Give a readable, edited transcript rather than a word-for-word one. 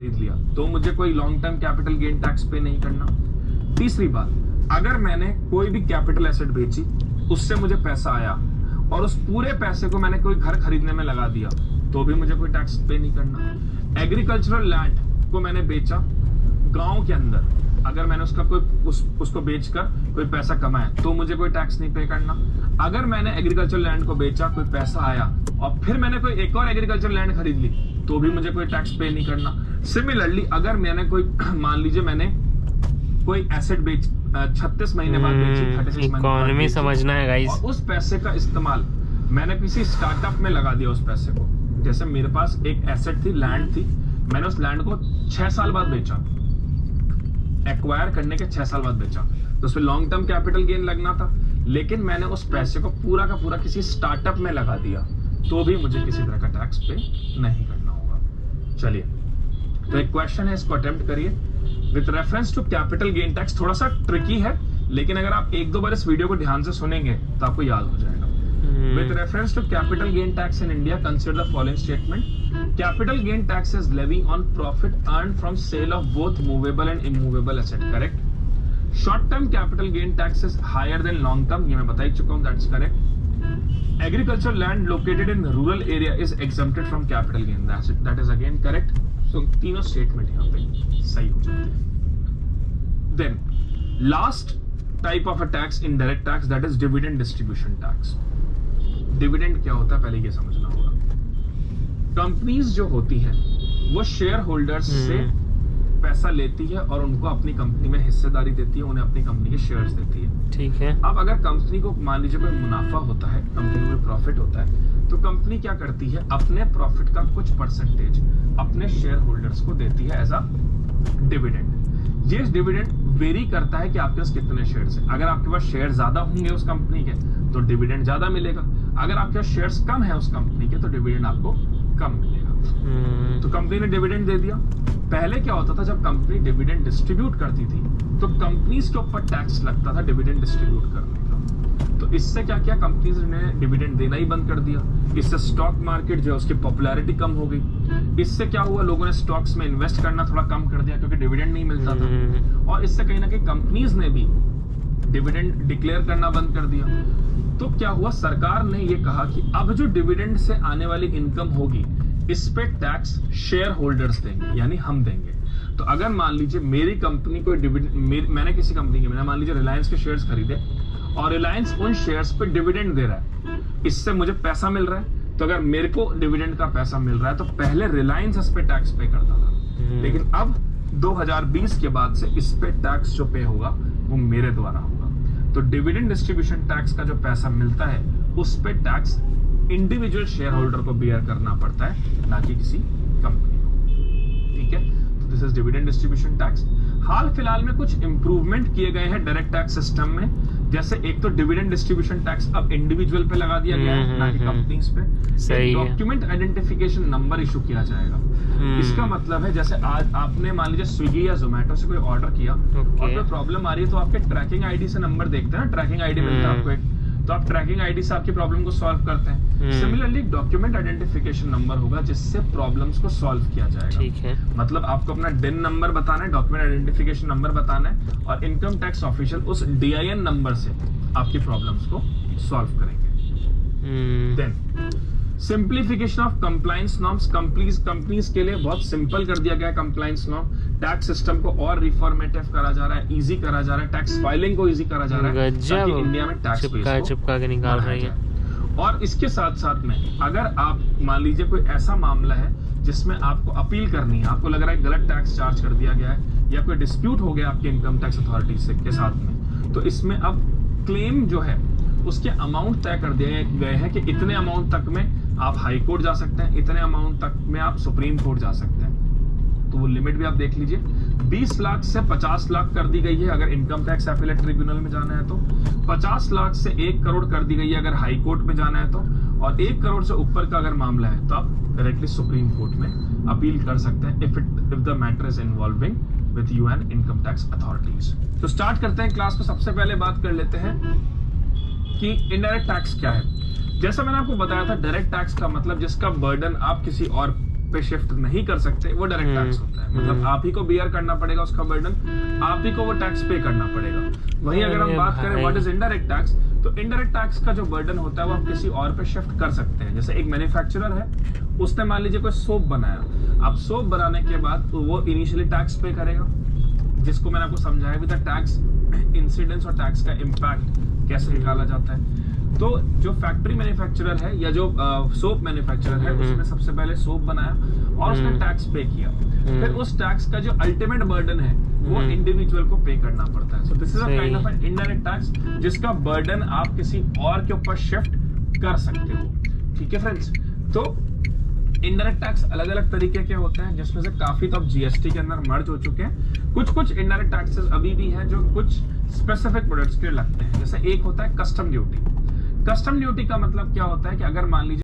खरीद लिया तो मुझे कोई long term capital gain tax पे नहीं करना। तीसरी बात, अगर मैंने कोई भी कैपिटल एसेट बेची, उससे मुझे पैसा आया और उस पूरे पैसे को मैंने कोई घर खरीदने में लगा दिया तो भी मुझे कोई टैक्स पे नहीं करना। एग्रीकल्चरल लैंड को मैंने बेचा गांव के अंदर, अगर मैंने उसका उसको बेचकर कोई पैसा कमाया तो मुझे कोई टैक्स नहीं पे करना। अगर मैंने एग्रीकल्चर लैंड को बेचा, कोई पैसा आया और फिर मैंने कोई एक और एग्रीकल्चर लैंड खरीद ली तो भी मुझे कोई टैक्स पे नहीं करना। सिमिलरली अगर मैंने कोई, मान लीजिए मैंने कोई एसेट बेच 36 महीने बाद बेची, 36 महीने इकोनॉमी समझना है गाइस, और उस पैसे का इस्तेमाल मैंने किसी स्टार्टअप में लगा दिया उस पैसे को। जैसे मेरे पास एक एसेट थी, लैंड थी, मैंने उस लैंड को 6 साल बाद बेचा, एक्वायर करने के 6 साल बाद बेचा, तो उसमें लॉन्ग टर्म कैपिटल गेन लगना था, लेकिन मैंने उस पैसे को पूरा का पूरा किसी स्टार्टअप में लगा दिया तो भी मुझे किसी तरह का टैक्स पे नहीं करना होगा। चलिए, तो एक क्वेश्चन है, इसको अटेम्प्ट करिए। With reference to capital gain tax, थोड़ा सा ट्रिकी है, लेकिन अगर आप एक दो बार इस वीडियो को ध्यान से सुनेंगे तो आपको याद हो जाएगा। With reference to capital gain tax in India, consider the following statement. Capital gain tax is levy on profit earned from sale of both movable and immovable asset. Correct? Short-term capital gain tax is higher than long-term. ये मैं बता ही चुका हूँ. That's correct. Agricultural land located in rural area is exempted from capital gain. That is again correct. So तीनों statement यहाँ पे सही हो जाते हैं. Then last type of a tax, indirect tax, that is dividend distribution tax. Dividend क्या होता है पहले ये समझना होगा। कंपनीज जो होती हैं वो शेयर होल्डर्स से पैसा लेती है और उनको अपनी कंपनी में हिस्सेदारी देती है, उन्हें अपनी कंपनी के शेयर्स देती है। ठीक है। अब अगर कंपनी को मान लीजिए कोई मुनाफा होता है, कंपनी को प्रॉफिट होता है, तो कंपनी क्या करती है, अपने प्रॉफिट का कुछ परसेंटेज अपने शेयर होल्डर्स को देती है एज अ डिविडेंड। ये डिविडेंड वेरी करता है कि आपके पास कितने शेयर्स हैं। अगर आपके पास शेयर ज्यादा होंगे उस कंपनी के तो डिविडेंड ज्यादा मिलेगा, अगर आपके पास शेयर्स कम है उस कंपनी के तो डिविडेंड आपको कम मिलेगा। तो कंपनी ने डिविडेंड दे दिया। पहले क्या होता था, जब कंपनी डिविडेंड डिस्ट्रीब्यूट करती थी तो कंपनीज के ऊपर टैक्स लगता था डिविडेंड डिस्ट्रीब्यूट करने का। तो इससे क्या किया, कंपनीज ने डिविडेंड देना ही बंद कर दिया। इससे स्टॉक मार्केट जो है उसकी पॉपुलैरिटी कम हो गई। इससे क्या हुआ, लोगों ने स्टॉक्स में इन्वेस्ट करना थोड़ा कम कर दिया क्योंकि डिविडेंड नहीं मिलता था। और इससे कहीं ना कहीं कंपनीज ने भी डिविडेंड डिक्लेयर करना बंद कर दिया। तो क्या हुआ, सरकार ने ये कहा कि अब जो डिविडेंड से आने वाली इनकम होगी इस पे टैक्स शेयर होल्डर्स देंगे, यानी हम देंगे। तो अगर मान लीजिए मेरी कंपनी को डिविडेंड, मैंने किसी कंपनी के, मैंने मान लीजिए रिलायंस के शेयर्स खरीदे और रिलायंस उन शेयर्स पे डिविडेंड दे रहा है, इससे मुझे पैसा मिल रहा है। तो अगर मेरे को डिविडेंड का पैसा मिल रहा है तो पहले रिलायंस इस पे टैक्स पे करता था, लेकिन अब 2020 के बाद से इस पे टैक्स जो पे होगा वो मेरे द्वारा होगा। तो डिविडेंड डिस्ट्रीब्यूशन टैक्स का जो पैसा मिलता है उस पे टैक्स इंडिविजुअल शेयर होल्डर को बियर करना पड़ता है, ना कि किसी कंपनी को। ठीक है, तो this is dividend distribution tax. हाल फिलहाल में कुछ इंप्रूवमेंट किए गए हैं डायरेक्ट टैक्स सिस्टम में। जैसे एक तो डिविडेंड डिस्ट्रीब्यूशन टैक्स अब इंडिविजुअल पे लगा दिया गया है, ना कि कंपनीज पे। डॉक्यूमेंट आइडेंटिफिकेशन नंबर इशू किया जाएगा। इसका मतलब है जैसे आज आपने मान लीजिए स्विगी या जोमेटो से कोई ऑर्डर किया और कोई प्रॉब्लम आ रही है तो आपके ट्रैकिंग आईडी से नंबर देखते हैं ना, ट्रैकिंग आईडी मिलता है आपको एक, तो आप ट्रैकिंग आईडी से आपकी प्रॉब्लम को सॉल्व करते हैं। सिमिलरली डॉक्यूमेंट आइडेंटिफिकेशन नंबर होगा जिससे प्रॉब्लम्स को सॉल्व किया जाएगा। ठीक है, मतलब आपको अपना डिन नंबर बताना है, डॉक्यूमेंट आइडेंटिफिकेशन नंबर बताना है और इनकम टैक्स ऑफिशियल उस DIN नंबर से आपकी प्रॉब्लम्स को सॉल्व करेंगे। Then simplification of compliance norms, companies के लिए बहुत सिंपल कर दिया गया है कंप्लायंस नॉर्म। टैक्स सिस्टम को और रिफॉर्मेटिव करा जा रहा है, इजी करा जा रहा है, टैक्स फाइलिंग को इजी करा जा रहा है ताकि इंडिया में टैक्स चिपका के निकाल रही है। और इसके साथ साथ में अगर आप मान लीजिए कोई ऐसा मामला है जिसमें आपको अपील करनी है, आपको लग रहा है गलत टैक्स चार्ज कर दिया गया है या कोई डिस्प्यूट हो गया आपके इनकम टैक्स अथॉरिटी से के साथ में, तो इसमें अब क्लेम जो है उसके अमाउंट तय कर दिए गए हैं कि इतने अमाउंट तक में आप हाई कोर्ट जा सकते हैं, इतने अमाउंट तक में आप सुप्रीम कोर्ट जा सकते हैं। तो वो लिमिट भी आप देख लीजिए, 20 लाख से 50 लाख कर दी गई है अगर इनकम टैक्स अपीलेट ट्रिब्यूनल में जाना है तो, 50 लाख से 1 करोड़ कर दी गई है अगर हाई कोर्ट में जाना है तो, और 1 करोड़ से ऊपर का अगर मामला है तो आप डायरेक्टली सुप्रीम कोर्ट में अपील कर सकते हैं if the matter is involving with you and income tax authorities. तो स्टार्ट करते हैं क्लास को। सबसे पहले बात कर लेते हैं कि इनडायरेक्ट टैक्स क्या है। जैसा मैंने आपको बताया था, डायरेक्ट टैक्स का मतलब जिसका बर्डन आप किसी और पे शिफ्ट नहीं कर सकते, वो डायरेक्ट टैक्स होता है। मतलब आप ही को बियर करना पड़ेगा उसका बर्डन, आप ही को वो टैक्स पे करना पड़ेगा। वहीं अगर हम बात करें व्हाट इज इनडायरेक्ट टैक्स, तो इनडायरेक्ट टैक्स का जो बर्डन होता है वो आप किसी और पे शिफ्ट कर सकते हैं। जैसे एक मैन्युफैक्चरर है, उसने मान लीजिए कोई सोप बनाया, अब सोप बनाने के बाद वो इनिशियली टैक्स पे करेगा, जिसको मैंने आपको समझाया भी था, टैक्स इंसिडेंस और टैक्स का इम्पैक्ट कैसे निकाला जाता है। तो जो फैक्ट्री मैन्युफैक्चरर है या जो सोप मैन्युफैक्चरर है, उसने सबसे पहले सोप बनाया और उसने टैक्स पे किया, फिर उस टैक्स का जो अल्टीमेट बर्डन है वो इंडिविजुअल को पे करना पड़ता है। So this is a kind of an indirect tax, जिसका बर्डन आप किसी और के ऊपर शिफ्ट कर सकते हो। ठीक है फ्रेंड्स, तो इनडायरेक्ट टैक्स अलग अलग तरीके के होते हैं, जिसमें से काफी तो अब जीएसटी के अंदर मर्ज हो चुके हैं। कुछ इनडायरेक्ट टैक्सेस अभी भी हैं जो कुछ स्पेसिफिक प्रोडक्ट्स के लगते हैं। जैसे एक होता है कस्टम ड्यूटी। कस्टम ड्यूटी का मतलब क्या होता है कि अगर मान लीजिए